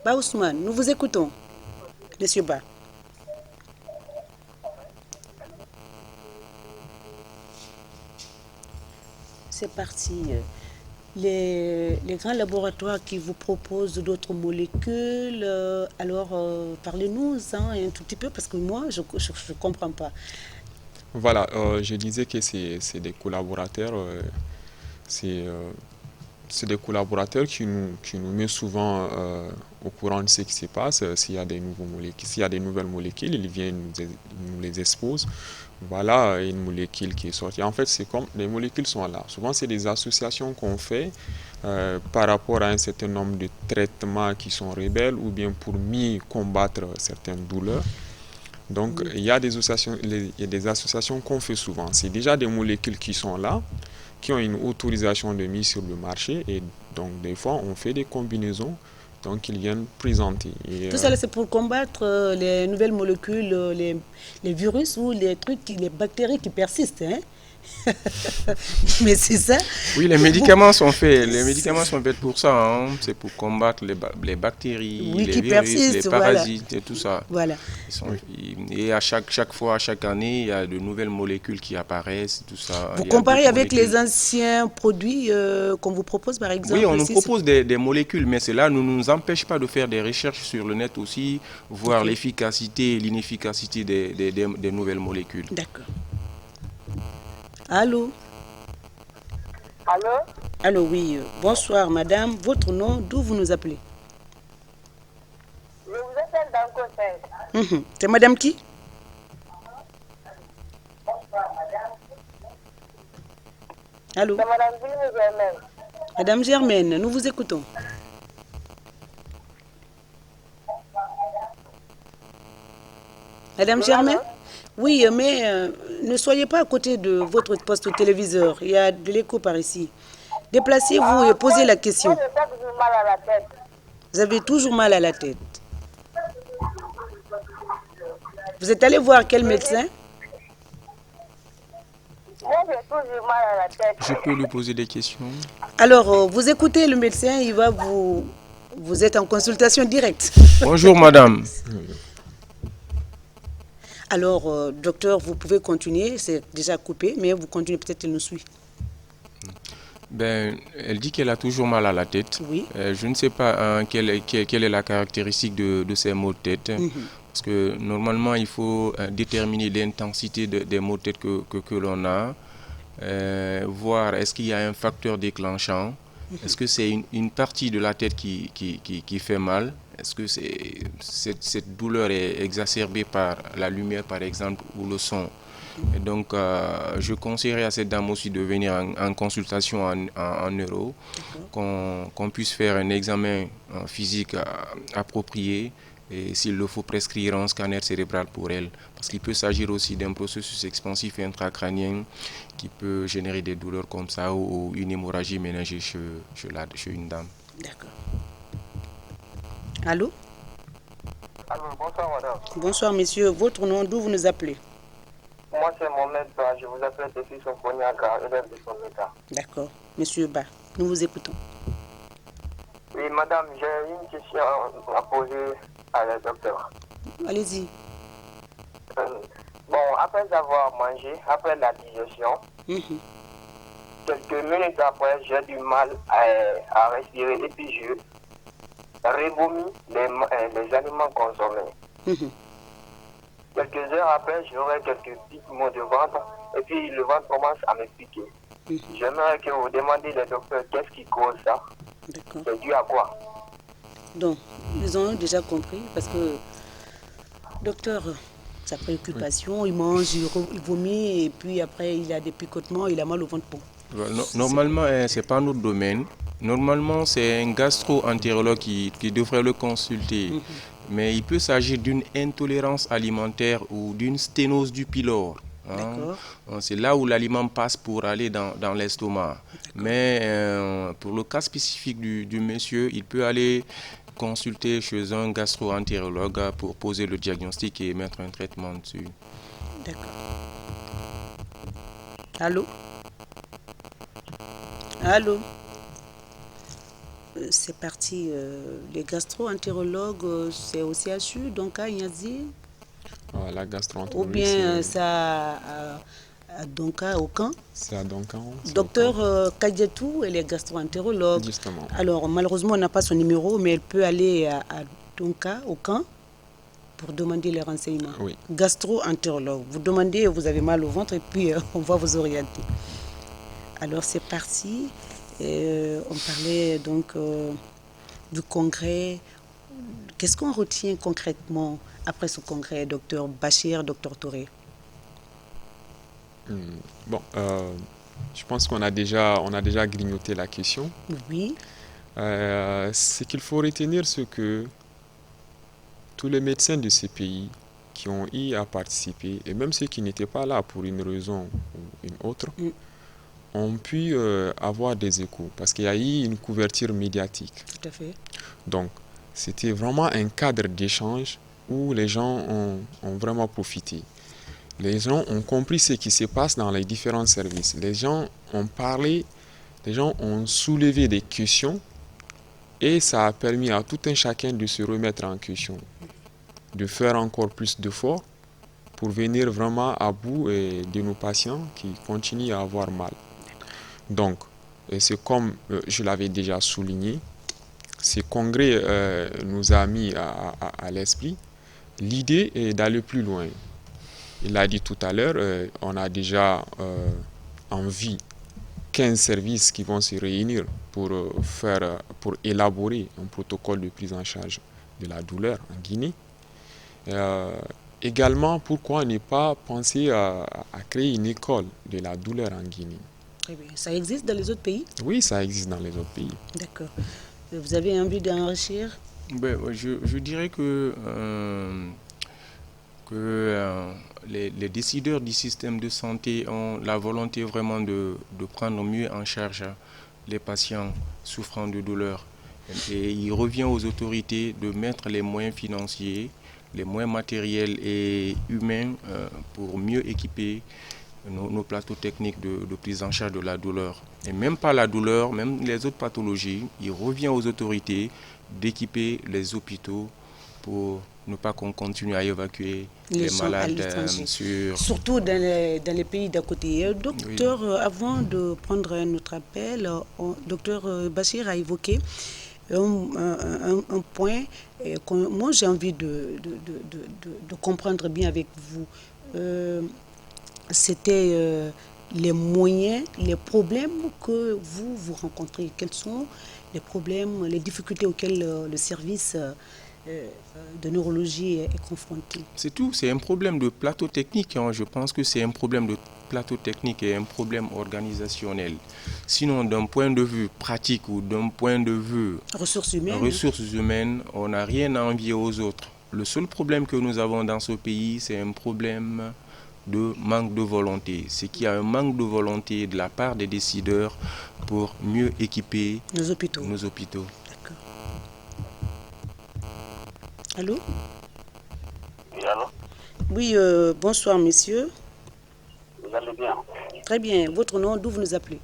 Ba Ousmane, nous vous écoutons. Monsieur Ba. C'est parti. Les grands laboratoires qui vous proposent d'autres molécules, alors parlez-nous un tout petit peu parce que moi, je ne comprends pas. Voilà, je disais que c'est des collaborateurs, c'est des collaborateurs qui nous mettent souvent au courant de ce qui se passe. S'il y a des nouvelles molécules, ils viennent nous les exposent. Voilà une molécule qui est sortie. En fait, c'est comme les molécules sont là. Souvent, c'est des associations qu'on fait par rapport à un certain nombre de traitements qui sont rebelles ou bien pour mieux combattre certaines douleurs. Donc, il y a des associations qu'on fait souvent. C'est déjà des molécules qui sont là, qui ont une autorisation de mise sur le marché. Et donc, des fois, on fait des combinaisons. Donc, ils viennent présenter. Et, tout ça, c'est pour combattre les nouvelles molécules, les virus ou les bactéries qui persistent. Hein? Mais c'est ça. Oui, les médicaments sont faits. Les médicaments sont faits pour ça. Hein. C'est pour combattre les bactéries, oui, les virus, les parasites et tout ça. Voilà. Et à chaque fois, chaque année, il y a de nouvelles molécules qui apparaissent, tout ça. Vous comparez avec les anciens produits qu'on vous propose, par exemple? Oui, on nous propose des molécules, mais cela ne nous empêche pas de faire des recherches sur le net aussi, voir l'efficacité et l'inefficacité des nouvelles molécules. D'accord. Allô? Allô? Allô, oui. Bonsoir, madame. Votre nom, d'où vous nous appelez? Je vous appelle dans le conseil. C'est madame qui? Allô? C'est madame Germaine. Madame Germaine, nous vous écoutons. Madame Germaine? Oui, mais ne soyez pas à côté de votre poste téléviseur. Il y a de l'écho par ici. Déplacez-vous et posez la question. Moi, j'ai toujours mal à la tête. Vous avez toujours mal à la tête. Vous êtes allé voir quel médecin? Moi, j'ai toujours mal à la tête. Je peux lui poser des questions? Alors, vous écoutez le médecin, il va vous êtes en consultation directe. Bonjour, madame. Alors, docteur, vous pouvez continuer, c'est déjà coupé, mais vous continuez, peut-être qu'il nous suit. Elle dit qu'elle a toujours mal à la tête. Oui. Je ne sais pas quelle est la caractéristique de ces maux de tête. Parce que normalement, il faut déterminer l'intensité des maux de tête que l'on a. Voir est-ce qu'il y a un facteur déclenchant. Est-ce que c'est une partie de la tête qui fait mal? Est-ce que cette douleur est exacerbée par la lumière, par exemple, ou le son? Et donc, je conseillerais à cette dame aussi de venir en consultation en neuro, qu'on puisse faire un examen physique approprié et s'il le faut prescrire un scanner cérébral pour elle. Parce qu'il peut s'agir aussi d'un processus expansif intracrânien qui peut générer des douleurs comme ça ou une hémorragie ménagée chez une dame. D'accord. Allô? Allô, bonsoir madame. Bonsoir monsieur, votre nom, d'où vous nous appelez? Moi c'est Mohamed Ba, je vous appelle depuis Sophoniaga, élève de son état. D'accord. Monsieur Ba, nous vous écoutons. Oui madame, j'ai une question à poser à la docteur. Allez-y. Bon, après avoir mangé, après la digestion, quelques minutes après, j'ai du mal à respirer et puis je revomis les aliments consommés. Quelques heures après, j'aurai quelques petits maux de ventre et puis le ventre commence à me piquer. J'aimerais que vous demandiez les docteurs qu'est-ce qui cause ça. C'est dû à quoi? Donc, ils ont déjà compris parce que docteur, sa préoccupation, il mange, il vomit et puis après il a des picotements, il a mal au ventre. Normalement, ce n'est pas notre domaine. Normalement, c'est un gastro-entérologue qui devrait le consulter. Mais il peut s'agir d'une intolérance alimentaire ou d'une sténose du pylore. C'est là où l'aliment passe pour aller dans l'estomac. Mais pour le cas spécifique du monsieur, il peut aller consulter chez un gastro-entérologue pour poser le diagnostic et mettre un traitement dessus. D'accord. Allô? Allô? C'est parti. Les gastro-entérologues, c'est au CHU, donc à Niazi? La gastro-entérologie. Ou bien ça à Donka, au camp? C'est à Donka. Docteur Kadiatou, elle est gastro-entérologue. Justement. Alors, malheureusement, on n'a pas son numéro, mais elle peut aller à Donka, au camp, pour demander les renseignements. Oui. Gastro-entérologue. Vous demandez, vous avez mal au ventre, et puis on va vous orienter. Alors, c'est parti. On parlait donc du congrès. Qu'est-ce qu'on retient concrètement après ce congrès, docteur Bachir, docteur Touré? Je pense qu'on a déjà grignoté la question. Oui. Ce qu'il faut retenir, c'est que tous les médecins de ces pays qui ont eu à participer, et même ceux qui n'étaient pas là pour une raison ou une autre, ont pu avoir des échos, parce qu'il y a eu une couverture médiatique. Tout à fait. Donc, c'était vraiment un cadre d'échange où les gens ont vraiment profité. Les gens ont compris ce qui se passe dans les différents services. Les gens ont parlé, les gens ont soulevé des questions et ça a permis à tout un chacun de se remettre en question, de faire encore plus d'efforts pour venir vraiment à bout de nos patients qui continuent à avoir mal. Donc, c'est comme je l'avais déjà souligné, ce congrès nous a mis à l'esprit l'idée est d'aller plus loin. Il l'a dit tout à l'heure, on a déjà en vie 15 services qui vont se réunir pour élaborer un protocole de prise en charge de la douleur en Guinée. Également, pourquoi ne pas penser à créer une école de la douleur en Guinée? Très bien. Ça existe dans les autres pays? Oui, ça existe dans les autres pays. D'accord. Vous avez envie d'enrichir? Je dirais que les décideurs du système de santé ont la volonté vraiment de prendre mieux en charge les patients souffrant de douleur. Et il revient aux autorités de mettre les moyens financiers, les moyens matériels et humains pour mieux équiper nos plateaux techniques de prise en charge de la douleur. Et même pas la douleur, même les autres pathologies, il revient aux autorités d'équiper les hôpitaux pour ne pas qu'on continue à évacuer les malades surtout dans les pays d'à côté. Docteur, oui. Avant de prendre notre appel, docteur Bachir a évoqué un point que moi j'ai envie de comprendre bien avec vous. C'était les moyens, les problèmes que vous rencontrez. Quels sont les problèmes, les difficultés auxquelles le service de neurologie est confronté? C'est tout, c'est un problème de plateau technique. Je pense que c'est un problème de plateau technique et un problème organisationnel. Sinon, d'un point de vue pratique ou d'un point de vue ressources humaines, on n'a rien à envier aux autres. Le seul problème que nous avons dans ce pays, c'est un problème de manque de volonté. C'est qu'il y a un manque de volonté de la part des décideurs pour mieux équiper nos hôpitaux. D'accord. Allô? Oui, allô? Oui, bonsoir, messieurs. Vous allez bien? Très bien. Votre nom, d'où vous nous appelez?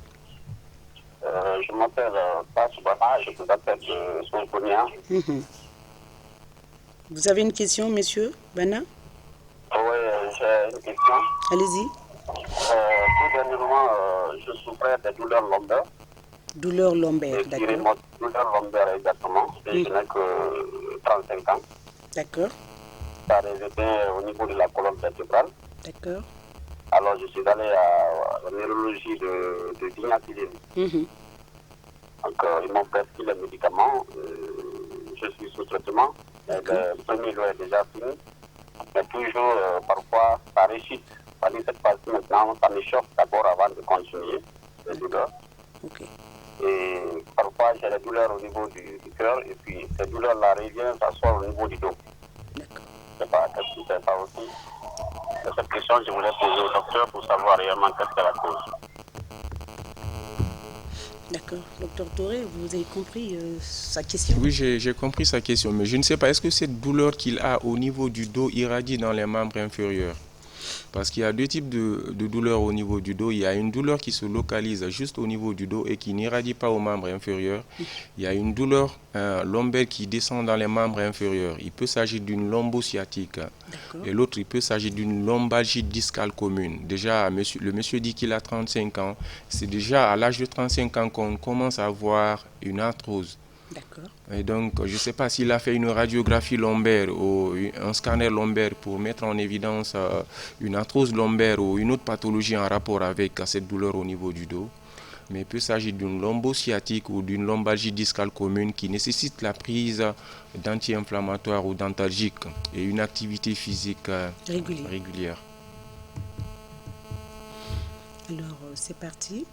Je m'appelle Pasubana, je vous appelle de Sonkonia. Vous avez une question, monsieur Bana? Oui, j'ai une question. Allez-y. Tout dernièrement, je souffrais de douleurs lombaires. Douleurs lombaires, d'accord. Douleurs lombaires, exactement. Et je n'ai que 35 ans. D'accord. Ça résidait au niveau de la colonne vertébrale. D'accord. Alors, je suis allé à la neurologie de Dignatiline. Donc, ils m'ont prescrit les médicaments. Je suis sous traitement. Le premier jour est déjà fini. Mais toujours, parfois, ça réussit. C'est-à-dire cette fois-ci, maintenant, ça me chauffe d'abord avant de continuer les douleurs. Okay. Et parfois, j'ai des douleurs au niveau du cœur. Et puis, ces douleurs-là reviennent s'asseoir au niveau du dos. D'accord. Je ne sais pas, qu'est-ce que c'est ça aussi? cette question, je voulais poser au docteur pour savoir réellement qu'est-ce qu'elle a cause. D'accord. Docteur Touré, vous avez compris sa question? Oui, j'ai compris sa question, mais je ne sais pas, est-ce que cette douleur qu'il a au niveau du dos irradie dans les membres inférieurs? Parce qu'il y a deux types de douleurs au niveau du dos. Il y a une douleur qui se localise juste au niveau du dos et qui n'irradie pas aux membres inférieurs. Il y a une douleur lombaire qui descend dans les membres inférieurs. Il peut s'agir d'une lombosciatique. Et l'autre, il peut s'agir d'une lombalgie discale commune. Déjà, le monsieur dit qu'il a 35 ans. C'est déjà à l'âge de 35 ans qu'on commence à avoir une arthrose. D'accord. Et donc, je ne sais pas s'il a fait une radiographie lombaire ou un scanner lombaire pour mettre en évidence une arthrose lombaire ou une autre pathologie en rapport avec cette douleur au niveau du dos. Mais il peut s'agir d'une lombosciatique ou d'une lombalgie discale commune qui nécessite la prise d'anti-inflammatoires ou d'antalgiques et une activité physique régulière. Alors, c'est parti.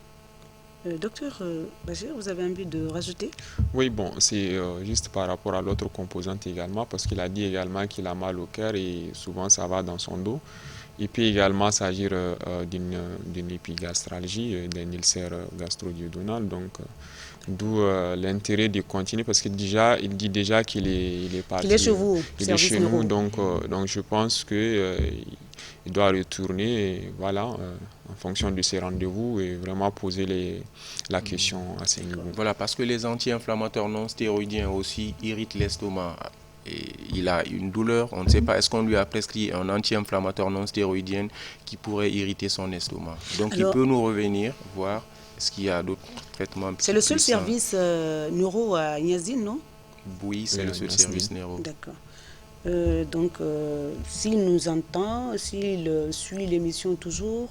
Docteur Bachir, vous avez envie de rajouter? Oui, bon, c'est juste par rapport à l'autre composante également, parce qu'il a dit également qu'il a mal au cœur et souvent ça va dans son dos. Il peut également s'agir d'une épigastralgie, d'un ulcère gastro-duodénal, donc d'où l'intérêt de continuer, parce que déjà, il dit déjà qu'il est parti. Il est chez vous, il est chez nous, donc je pense que il doit retourner, et voilà, en fonction de ses rendez-vous, et vraiment poser la question à ce niveau. Voilà, parce que les anti-inflammatoires non stéroïdiens aussi irritent l'estomac. Et il a une douleur, on ne sait pas, est-ce qu'on lui a prescrit un anti-inflammatoire non stéroïdien qui pourrait irriter son estomac. Donc il peut nous revenir, voir est-ce qu'il y a d'autres traitements. C'est le seul service neuro à Niazine, non? Oui, c'est le seul service neuro. D'accord. Donc, s'il nous entend, s'il suit l'émission toujours,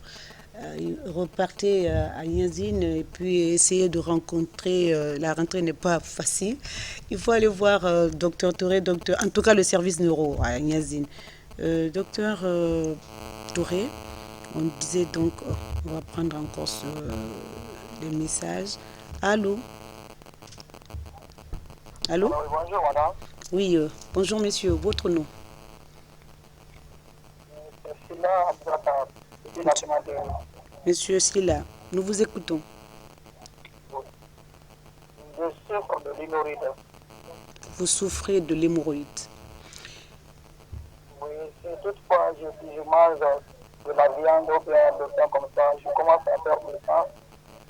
repartez à Niazine et puis essayer de rencontrer, la rentrée n'est pas facile. Il faut aller voir docteur Touré, en tout cas le service neuro à Niazine. Docteur Touré, on disait donc, on va prendre encore le message. Allô? Allô? Bonjour madame. Oui, bonjour monsieur, votre nom? Monsieur Silla, nous vous écoutons. Je souffre de l'hémorroïde. Vous souffrez de l'hémorroïde? Oui, si toutefois je mange de la viande ou bien de pain comme ça, je commence à perdre le sang.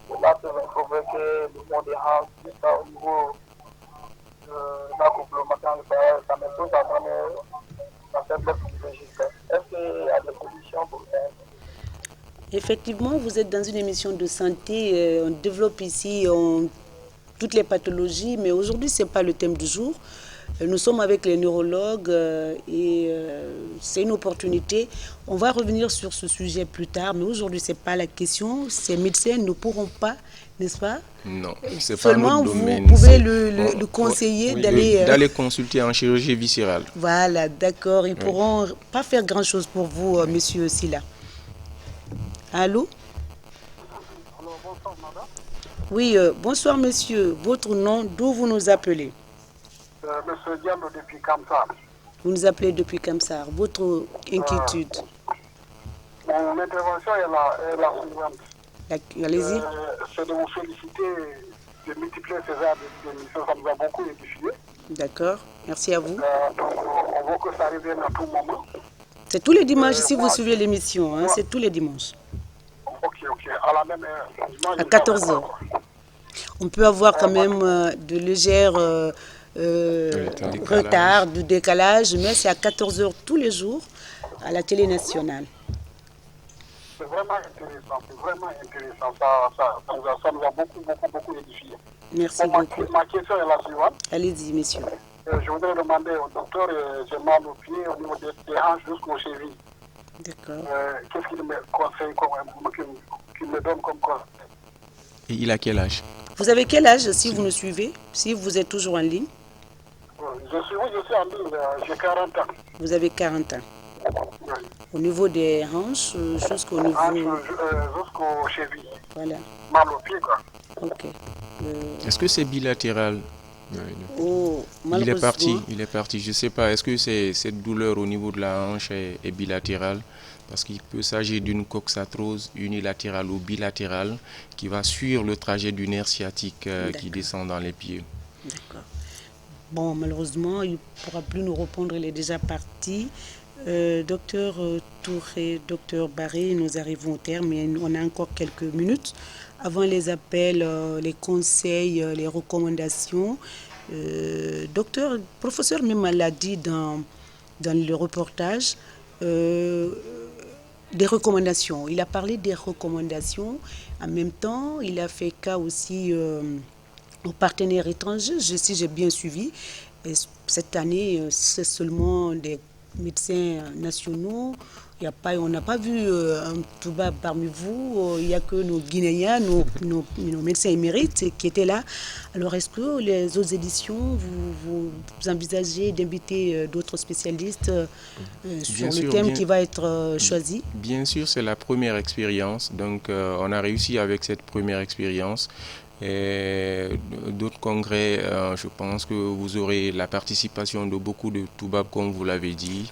Et là, ça va provoquer le mot des hanches jusqu'au niveau de l'accouplement. Ça me pousse à donner la faiblesse psychologique. Est-ce qu'il y a des solutions pour ça? Effectivement, vous êtes dans une émission de santé. On développe ici toutes les pathologies, mais aujourd'hui, ce n'est pas le thème du jour. Nous sommes avec les neurologues et c'est une opportunité. On va revenir sur ce sujet plus tard, mais aujourd'hui, ce n'est pas la question. Ces médecins ne pourront pas, n'est-ce pas? Non, c'est pas seulement notre domaine. Vous pouvez le conseiller d'aller consulter en chirurgie viscérale. Voilà, d'accord. Ils ne pourront pas faire grand-chose pour vous, monsieur Silla. Allô? Alors, bonsoir madame. Oui, bonsoir monsieur. Votre nom, d'où vous nous appelez? Monsieur Diallo depuis Kamsar. Vous nous appelez depuis Kamsar. Votre inquiétude? Mon intervention est la suivante. Allez-y. C'est de vous féliciter de multiplier ces heures d'émission. Ça nous a beaucoup édifié. D'accord. Merci à vous. Donc, on veut que ça revienne à tout moment. C'est tous les dimanches, si vous suivez l'émission. Hein, c'est tous les dimanches. Ok. À la même heure. À 14h. On peut avoir quand même de légères retard, de décalage, mais c'est à 14h tous les jours à la télé nationale. C'est vraiment intéressant. Ça nous a beaucoup édifié. Merci beaucoup. Ma question est la suivante. Allez-y, messieurs. Je voudrais demander au docteur, j'ai mal aux pieds au niveau des hanches jusqu'aux chevilles. D'accord. Qu'est-ce qu'il me conseille, qu'il me donne comme conseil? Et il a quel âge? Vous avez quel âge si vous nous suivez? Si vous êtes toujours en ligne? Je suis en ligne, j'ai 40 ans. Vous avez 40 ans. Oui. Au niveau des hanches, jusqu'au niveau... jusqu'aux chevilles. Voilà. Mal aux pieds, quoi. Ok. Est-ce que c'est bilatéral? Oh, il est parti. Je ne sais pas, est-ce que cette douleur au niveau de la hanche est bilatérale? Parce qu'il peut s'agir d'une coxarthrose unilatérale ou bilatérale qui va suivre le trajet du nerf sciatique qui descend dans les pieds. D'accord. Bon, malheureusement, il ne pourra plus nous répondre, il est déjà parti. Docteur Touré, docteur Barré, nous arrivons au terme, mais on a encore quelques minutes. Avant les appels, les conseils, les recommandations, professeur même l'a dit dans le reportage, des recommandations. Il a parlé des recommandations. En même temps, il a fait cas aussi aux partenaires étrangers, si j'ai bien suivi. Et cette année, c'est seulement des médecins nationaux. On n'a pas vu un Touba parmi vous. Il n'y a que nos Guinéens, nos médecins émérites qui étaient là. Alors, est-ce que les autres éditions, vous envisagez d'inviter d'autres spécialistes sur le thème qui va être choisi? Bien sûr, c'est la première expérience. Donc, on a réussi avec cette première expérience. Et d'autres congrès, je pense que vous aurez la participation de beaucoup de Toubab, comme vous l'avez dit,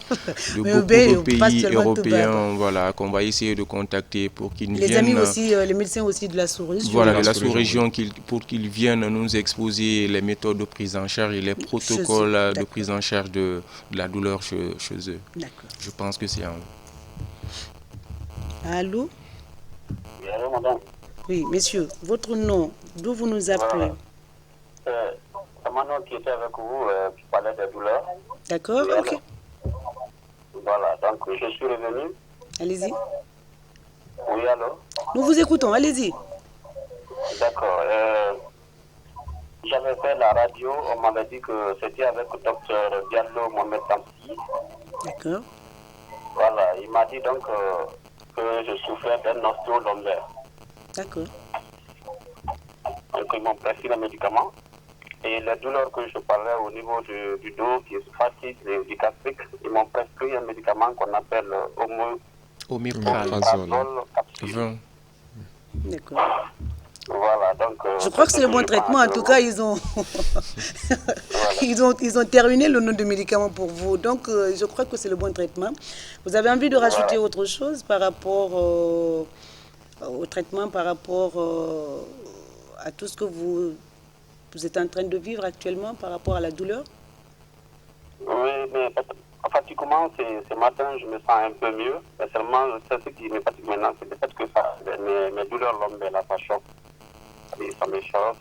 de beaucoup de pays européens, voilà, qu'on va essayer de contacter pour qu'ils viennent. Les amis aussi, les médecins aussi de la sous-région. Voilà, de la sous-région, pour qu'ils viennent nous exposer les méthodes de prise en charge et les protocoles de prise en charge de la douleur chez eux. D'accord. Je pense que c'est un... Allô? Oui, allô, madame. Oui, monsieur, votre nom, d'où vous nous appelez? C'est Manon qui était avec vous, qui parlait des douleurs. D'accord, oui, ok. Voilà, donc je suis revenu. Allez-y. Oui, allô? Nous vous écoutons, allez-y. D'accord. J'avais fait la radio, on m'avait dit que c'était avec le docteur Diallo Mohamed Tamsi. D'accord. Voilà, il m'a dit donc que je souffrais d'un osteo lombaire. D'accord. Donc ils m'ont prescrit le médicament. Et les douleurs que je parlais au niveau du dos, qui est fatigue, du gastrique, ils m'ont prescrit un médicament qu'on appelle oméprazole. D'accord. Voilà, donc... je crois que c'est le bon traitement. En tout cas, ils ont... ils ont terminé le nom de médicament pour vous. Donc, je crois que c'est le bon traitement. Vous avez envie de rajouter autre chose par rapport au traitement, par rapport à tout ce que vous êtes en train de vivre actuellement par rapport à la douleur? Oui, mais pratiquement, ce matin, je me sens un peu mieux. Mais seulement, ce qui me fatigue maintenant, c'est le fait que mes douleurs lombaires, là, ça choque. Ça m'échauffe.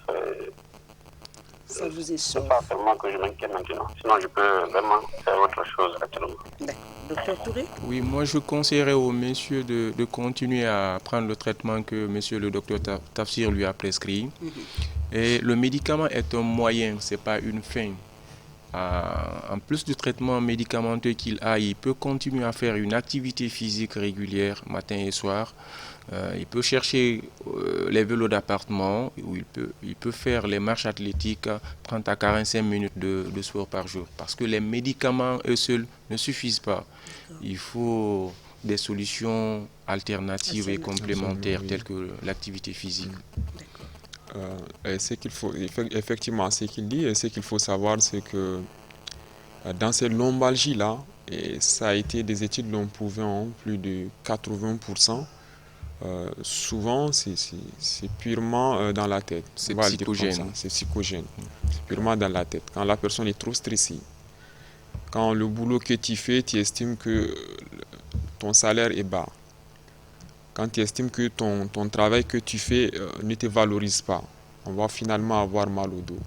Ça vous échauffe. C'est pas seulement que je m'inquiète maintenant. Sinon, je peux vraiment faire autre chose actuellement. D'accord. Docteur Touré? Oui, moi je conseillerais aux messieurs de continuer à prendre le traitement que monsieur le docteur Tafsir lui a prescrit. Et le médicament est un moyen, ce n'est pas une fin. En plus du traitement médicamenteux qu'il a, il peut continuer à faire une activité physique régulière matin et soir. Il peut chercher les vélos d'appartement, où il peut faire les marches athlétiques 30 à 45 minutes de sport par jour. Parce que les médicaments eux seuls ne suffisent pas. Il faut des solutions alternatives et complémentaires telles que l'activité physique. Ce qu'il faut, effectivement, ce qu'il dit, et ce qu'il faut savoir, c'est que dans ces lombalgies-là, et ça a été des études l'ont prouvé en plus de 80%, souvent c'est purement dans la tête. C'est psychogène. C'est psychogène. C'est purement dans la tête. Quand la personne est trop stressée, quand le boulot que tu fais, tu estimes que ton salaire est bas, quand tu estimes que ton travail que tu fais ne te valorise pas, on va finalement avoir mal au dos.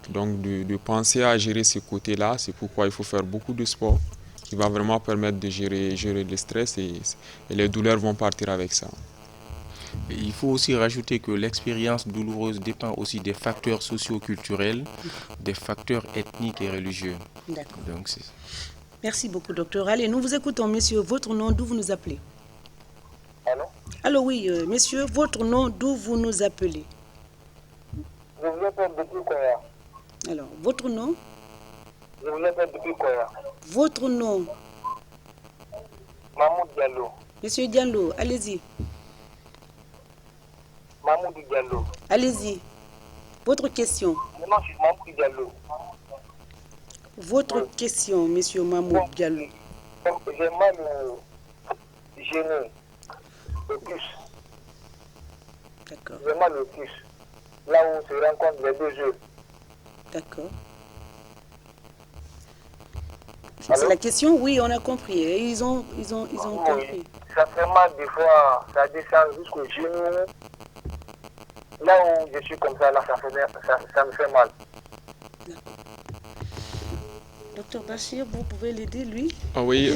Donc de penser à gérer ce côté-là, c'est pourquoi il faut faire beaucoup de sport qui va vraiment permettre de gérer le stress et les douleurs vont partir avec ça. Et il faut aussi rajouter que l'expérience douloureuse dépend aussi des facteurs socio-culturels, des facteurs ethniques et religieux. D'accord. Donc, merci beaucoup, docteur. Allez, nous vous écoutons, messieurs. Votre nom, d'où vous nous appelez? Allô? Allô, oui, messieurs, votre nom, d'où vous nous appelez? Je vous appelle depuis Koya. Alors, votre nom? Je vous appelle depuis Koya. Votre nom? Mahmoud Diallo. Monsieur Diallo, allez-y. Mahmoud Diallo. Allez-y. Votre question. Moi, je suis Mamoud Diallo. Votre question, monsieur Mamoud Diallo. J'ai mal au genou, au cuisse. D'accord. J'ai mal au cuisse. Là où se rencontrent les deux yeux. D'accord. C'est la question? Oui, on a compris. Ils ont compris. Ça fait mal des fois, ça descend jusqu'au genou. Là où je suis comme ça, là, ça me fait mal. Docteur Bachir, vous pouvez l'aider, lui? Ah oui,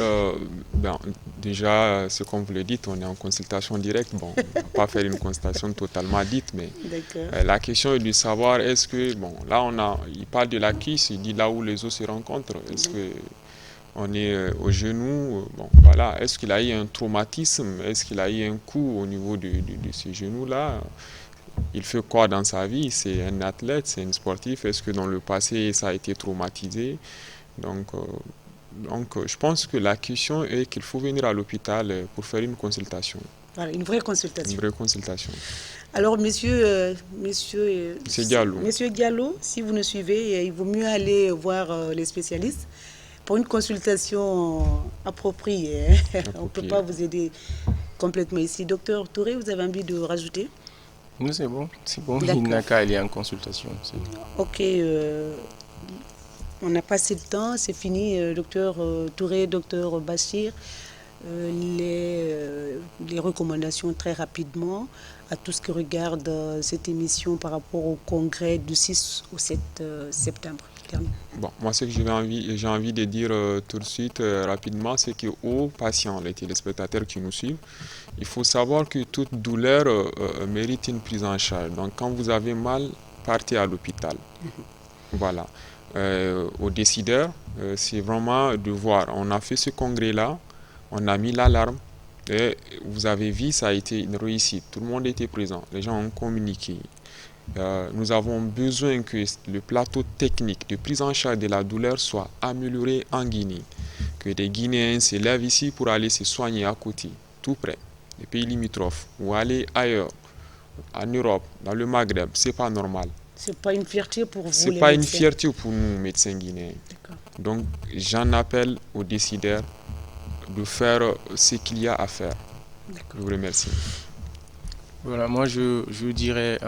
déjà, c'est comme vous le dites, on est en consultation directe. Bon, on ne va pas faire une consultation totalement dite, mais la question est de savoir, est-ce que, bon, là, il parle de la cuisse, il dit là où les os se rencontrent. Est-ce que on est au genou, bon, voilà. Est-ce qu'il a eu un traumatisme? Est-ce qu'il a eu un coup au niveau de ce genou-là? Il fait quoi dans sa vie? C'est un athlète, c'est un sportif. Est-ce que dans le passé, ça a été traumatisé? Donc, je pense que la question est qu'il faut venir à l'hôpital pour faire une consultation. Voilà, une vraie consultation. Une vraie consultation. Alors, monsieur Diallo. Monsieur Diallo, si vous nous suivez, il vaut mieux aller voir les spécialistes pour une consultation appropriée. On ne peut pas vous aider complètement ici. Docteur Touré, vous avez envie de rajouter? Non, c'est bon. Il n'a qu'à aller en consultation. Ok. On a passé le temps, c'est fini. Docteur Touré, docteur Bachir, les recommandations très rapidement à tout ce qui regarde cette émission par rapport au congrès du 6 au 7 septembre. Bon, moi, ce que j'ai envie de dire tout de suite, rapidement, c'est qu'aux patients, les téléspectateurs qui nous suivent, il faut savoir que toute douleur mérite une prise en charge. Donc, quand vous avez mal, partez à l'hôpital. Voilà. Aux décideurs, c'est vraiment de voir. On a fait ce congrès-là, on a mis l'alarme, et vous avez vu, ça a été une réussite. Tout le monde était présent, les gens ont communiqué. Nous avons besoin que le plateau technique de prise en charge de la douleur soit amélioré en Guinée. Que des Guinéens se lèvent ici pour aller se soigner à côté, tout près, les pays limitrophes, ou aller ailleurs, en Europe, dans le Maghreb, c'est pas normal. C'est pas une fierté pour vous, c'est les pas médecins. Une fierté pour nous, médecins guinéens. Donc, j'en appelle aux décideurs de faire ce qu'il y a à faire. Je vous remercie. Voilà, moi je dirais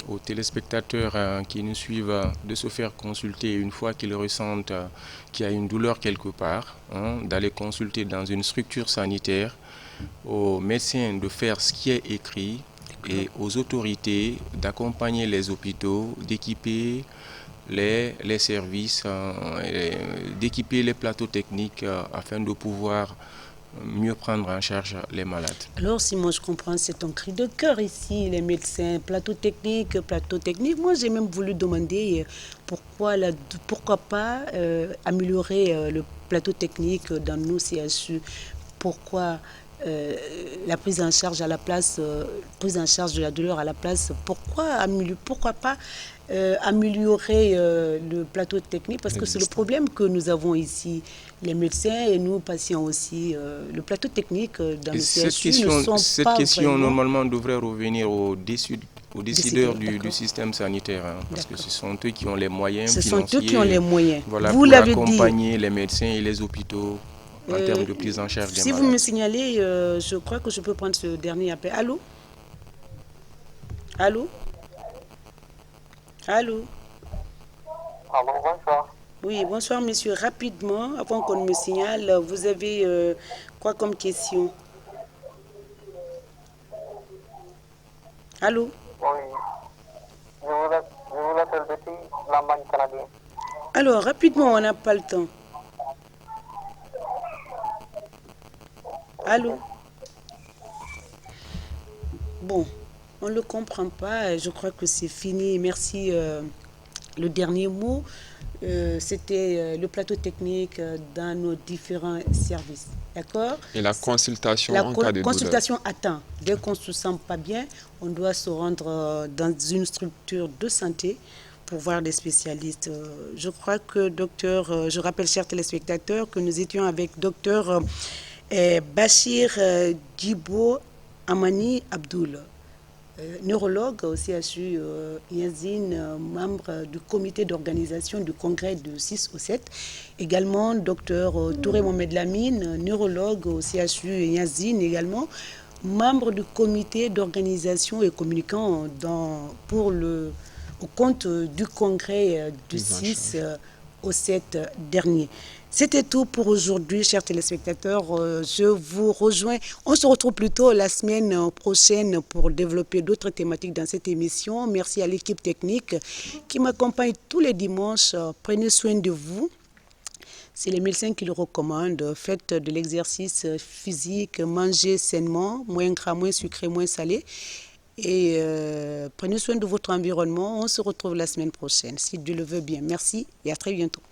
aux téléspectateurs qui nous suivent de se faire consulter une fois qu'ils ressentent qu'il y a une douleur quelque part, d'aller consulter dans une structure sanitaire, aux médecins de faire ce qui est écrit et aux autorités d'accompagner les hôpitaux, d'équiper les services, d'équiper les plateaux techniques afin de pouvoir mieux prendre en charge les malades. Alors, si moi je comprends, c'est un cri de cœur ici, les médecins, plateau technique. Moi, j'ai même voulu demander pourquoi pas améliorer le plateau technique dans nos CHU. Pourquoi la prise en charge à la place, prise en charge de la douleur à la place. Pourquoi pas améliorer le plateau technique, parce que c'est le problème que nous avons ici, les médecins et nous patients aussi. Le plateau technique dans le CHU ne sont cette pas question vraiment... normalement devrait revenir aux décideurs du système sanitaire, parce que ce sont eux qui ont les moyens financiers. Ce sont eux qui ont les moyens. Voilà, vous pour l'avez accompagner les médecins et les hôpitaux en termes de prise en charge des malades. Si vous me signalez, je crois que je peux prendre ce dernier appel. Allô? Allô? Allô? Allô, bonsoir. Oui, bonsoir monsieur. Rapidement, avant qu'on me signale, vous avez quoi comme question? Allô? Oui. Je vous appelle depuis l'Allemagne canadienne. Alors, rapidement, on n'a pas le temps. Allô? Bon, on ne le comprend pas. Je crois que c'est fini. Merci. Le dernier mot, c'était le plateau technique dans nos différents services. D'accord? Et la consultation en cas de douleur. Consultation à temps. Dès qu'on ne se sent pas bien, on doit se rendre dans une structure de santé pour voir des spécialistes. Je crois que docteur, je rappelle chers téléspectateurs que nous étions avec docteur Bachir Djibo Amani Abdoul. neurologue au CHU Yazine, membre du comité d'organisation du congrès de 6 au 7. Également, docteur Touré Mohamed Lamine, neurologue au CHU Yazine également, membre du comité d'organisation et communicant au compte du congrès du 6 au 7 dernier. C'était tout pour aujourd'hui, chers téléspectateurs. Je vous rejoins. On se retrouve plutôt la semaine prochaine pour développer d'autres thématiques dans cette émission. Merci à l'équipe technique qui m'accompagne tous les dimanches. Prenez soin de vous. C'est les médecins qui le recommandent. Faites de l'exercice physique, mangez sainement, moins gras, moins sucré, moins salé. Et prenez soin de votre environnement. On se retrouve la semaine prochaine, si Dieu le veut bien. Merci et à très bientôt.